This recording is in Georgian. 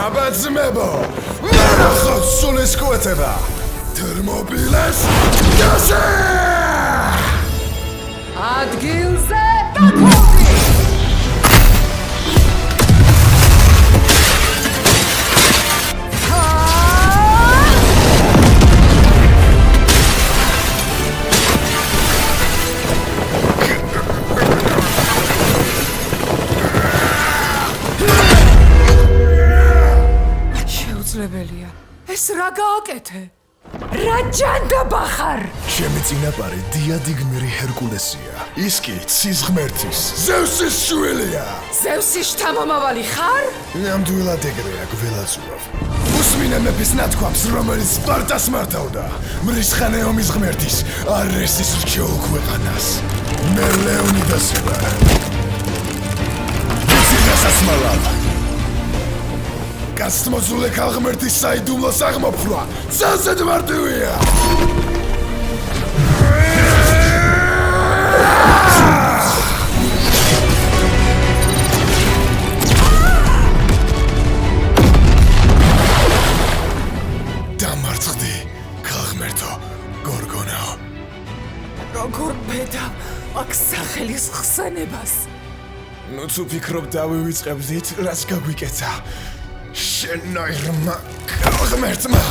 აბაცმებო, ნახოთ სულის კვეთება. თერმობილეს გასე! ადგილზე დაქორდი! შეუძლებელია. ეს რა გააკეთე? რა ჯანდაბა ხარ? ჩემი წინაპარი დიადი გმირი ჰერკულესია. ის კი ცის ღმერთის, ზევსის შვილია. ზევსის შთამომავალი ხარ? ნამდვილად ეგრეა გველაწურავ. უსმინე მეფის ნათქვამს, რომელიც სპარტას მართავდა. მრისხანე ომის ღმერთის, არესის რჩეულ ქვეყანას. მე ლეონიდასი ვარ. ვიცი გასასმალავ. გასმოწულე ქალღმერთის საიდუმლოს აღმოფხვრა ძალზედ მარტივია. დამარცხდი, ქალღმერთო, გორგონაო. როგორ ბედა აქ სახელის ხსენებას? ნუ თუ ფიქრობ დავივიწყებდით, რაც გაგვიკეთა. შენ ნაირმა ქალღმერთმა